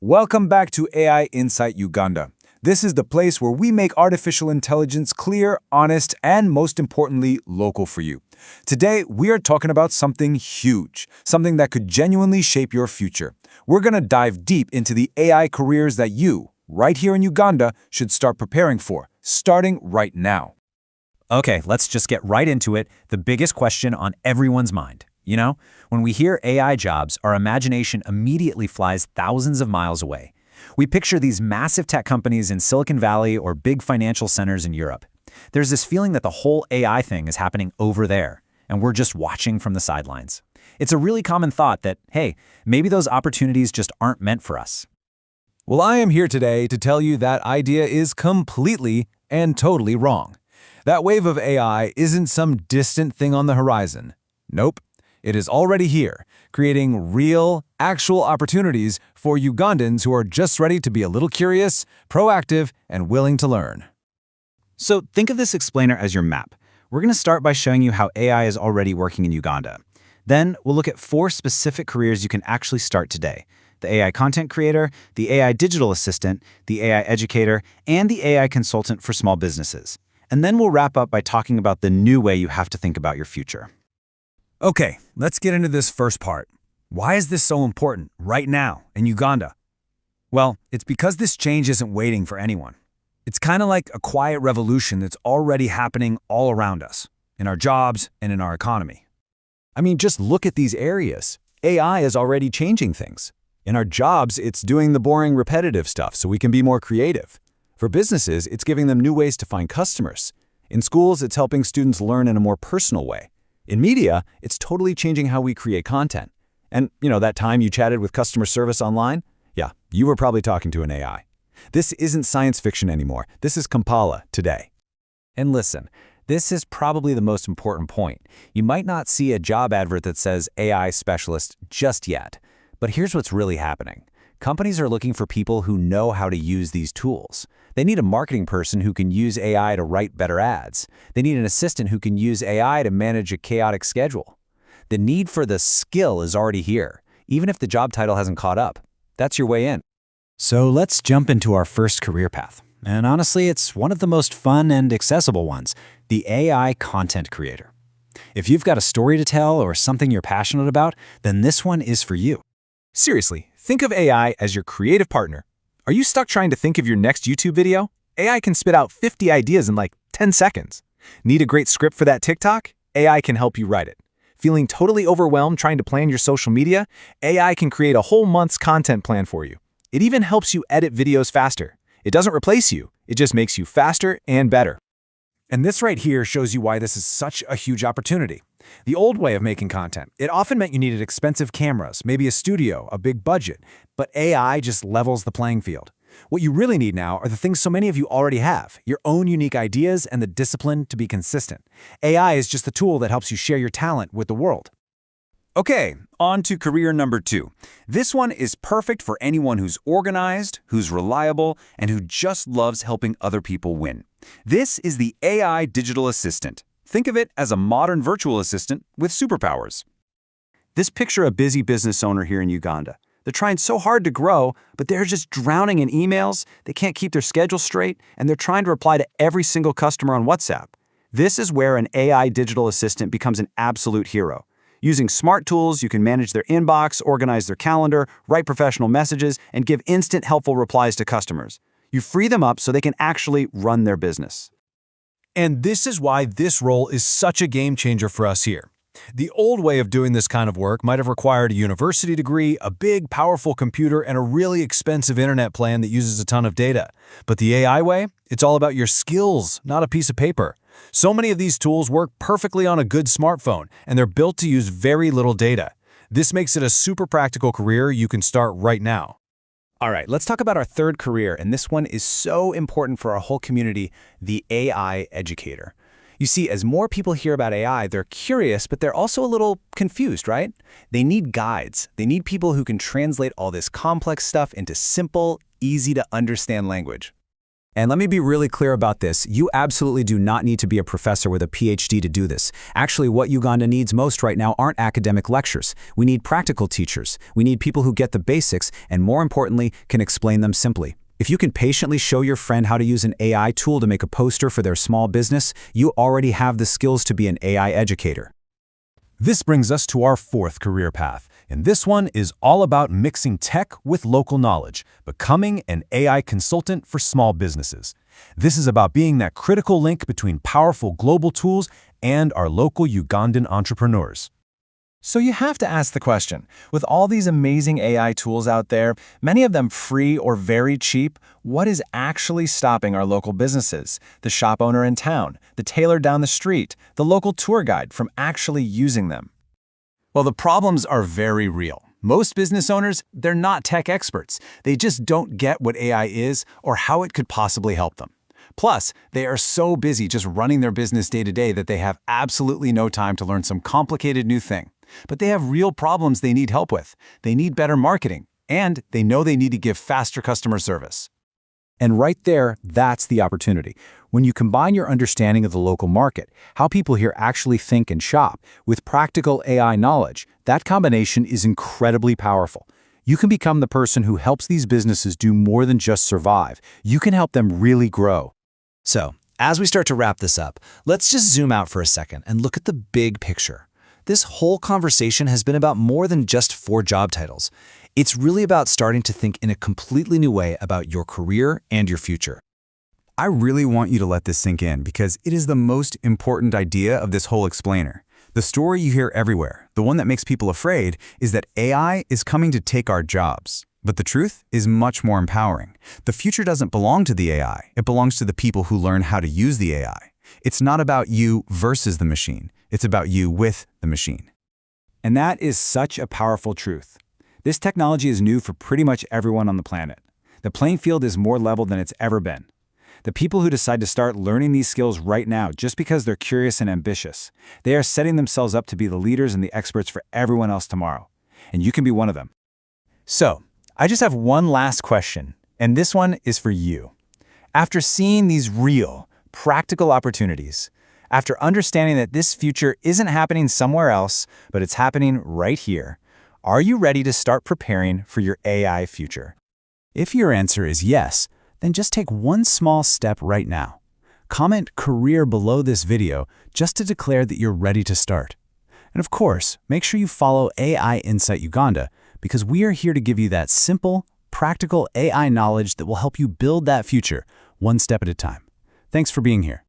Welcome back to AI Insight Uganda. This is the place where we make artificial intelligence clear, honest, and most importantly, local for you. Today, we are talking about something huge, something that could genuinely shape your future. We're going to dive deep into the AI careers that you, right here in Uganda, should start preparing for, starting right now. Okay, let's just get right into it. The biggest question on everyone's mind. When we hear AI jobs, our imagination immediately flies thousands of miles away. We picture these massive tech companies in Silicon Valley or big financial centers in Europe. There's this feeling that the whole AI thing is happening over there, and we're just watching from the sidelines. It's a really common thought that, hey, maybe those opportunities just aren't meant for us. Well, I am here today to tell you that idea is completely and totally wrong. That wave of AI isn't some distant thing on the horizon. Nope. It is already here, creating real, actual opportunities for Ugandans who are just ready to be a little curious, proactive, and willing to learn. So think of this explainer as your map. We're going to start by showing you how AI is already working in Uganda. Then we'll look at 4 specific careers you can actually start today: the AI content creator, the AI digital assistant, the AI educator, and the AI consultant for small businesses. And then we'll wrap up by talking about the new way you have to think about your future. Okay, let's get into this first part. Why is this so important right now in Uganda? Well, it's because this change isn't waiting for anyone. It's kind of like a quiet revolution that's already happening all around us, in our jobs and in our economy. I mean, just look at these areas. AI is already changing things. In our jobs, it's doing the boring, repetitive stuff so we can be more creative. For businesses, it's giving them new ways to find customers. In schools, it's helping students learn in a more personal way. In media, it's totally changing how we create content. And, that time you chatted with customer service online? Yeah, you were probably talking to an AI. This isn't science fiction anymore. This is Kampala today. And listen, this is probably the most important point. You might not see a job advert that says AI specialist just yet. But here's what's really happening. Companies are looking for people who know how to use these tools. They need a marketing person who can use AI to write better ads. They need an assistant who can use AI to manage a chaotic schedule. The need for the skill is already here, even if the job title hasn't caught up. That's your way in. So let's jump into our first career path. And honestly, it's one of the most fun and accessible ones, the AI content creator. If you've got a story to tell or something you're passionate about, then this one is for you. Seriously, think of AI as your creative partner. Are you stuck trying to think of your next YouTube video? AI can spit out 50 ideas in like 10 seconds. Need a great script for that TikTok? AI can help you write it. Feeling totally overwhelmed trying to plan your social media? AI can create a whole month's content plan for you. It even helps you edit videos faster. It doesn't replace you. It just makes you faster and better. And this right here shows you why this is such a huge opportunity. The old way of making content, it often meant you needed expensive cameras, maybe a studio, a big budget, but AI just levels the playing field. What you really need now are the things so many of you already have, your own unique ideas and the discipline to be consistent. AI is just the tool that helps you share your talent with the world. Okay, on to career number 2. This one is perfect for anyone who's organized, who's reliable, and who just loves helping other people win. This is the AI digital assistant. Think of it as a modern virtual assistant with superpowers. This picture a busy business owner here in Uganda. They're trying so hard to grow, but they're just drowning in emails, they can't keep their schedule straight, and they're trying to reply to every single customer on WhatsApp. This is where an AI digital assistant becomes an absolute hero. Using smart tools, you can manage their inbox, organize their calendar, write professional messages, and give instant helpful replies to customers. You free them up so they can actually run their business. And this is why this role is such a game changer for us here. The old way of doing this kind of work might have required a university degree, a big, powerful computer, and a really expensive internet plan that uses a ton of data. But the AI way, it's all about your skills, not a piece of paper. So many of these tools work perfectly on a good smartphone, and they're built to use very little data. This makes it a super practical career you can start right now. All right, let's talk about our third career, and this one is so important for our whole community, the AI educator. You see, as more people hear about AI, they're curious, but they're also a little confused, right? They need guides. They need people who can translate all this complex stuff into simple, easy-to-understand language. And let me be really clear about this. You absolutely do not need to be a professor with a PhD to do this. Actually, what Uganda needs most right now aren't academic lectures. We need practical teachers. We need people who get the basics and, more importantly, can explain them simply. If you can patiently show your friend how to use an AI tool to make a poster for their small business, you already have the skills to be an AI educator. This brings us to our fourth career path, and this one is all about mixing tech with local knowledge, becoming an AI consultant for small businesses. This is about being that critical link between powerful global tools and our local Ugandan entrepreneurs. So you have to ask the question, with all these amazing AI tools out there, many of them free or very cheap, what is actually stopping our local businesses, the shop owner in town, the tailor down the street, the local tour guide from actually using them? Well, the problems are very real. Most business owners, they're not tech experts. They just don't get what AI is or how it could possibly help them. Plus, they are so busy just running their business day to day that they have absolutely no time to learn some complicated new thing. But they have real problems they need help with. They need better marketing, and they know they need to give faster customer service. And right there, that's the opportunity. When you combine your understanding of the local market, how people here actually think and shop, with practical AI knowledge, that combination is incredibly powerful. You can become the person who helps these businesses do more than just survive. You can help them really grow. So, as we start to wrap this up, let's just zoom out for a second and look at the big picture. This whole conversation has been about more than just 4 job titles. It's really about starting to think in a completely new way about your career and your future. I really want you to let this sink in because it is the most important idea of this whole explainer. The story you hear everywhere, the one that makes people afraid, is that AI is coming to take our jobs. But the truth is much more empowering. The future doesn't belong to the AI. It belongs to the people who learn how to use the AI. It's not about you versus the machine. It's about you with the machine. And that is such a powerful truth. This technology is new for pretty much everyone on the planet. The playing field is more level than it's ever been. The people who decide to start learning these skills right now just because they're curious and ambitious, they are setting themselves up to be the leaders and the experts for everyone else tomorrow. And you can be one of them. So, I just have one last question, and this one is for you. After seeing these real, practical opportunities, after understanding that this future isn't happening somewhere else, but it's happening right here, are you ready to start preparing for your AI future? If your answer is yes, then just take one small step right now. Comment career below this video just to declare that you're ready to start. And of course, make sure you follow AI Insight Uganda because we are here to give you that simple, practical AI knowledge that will help you build that future one step at a time. Thanks for being here.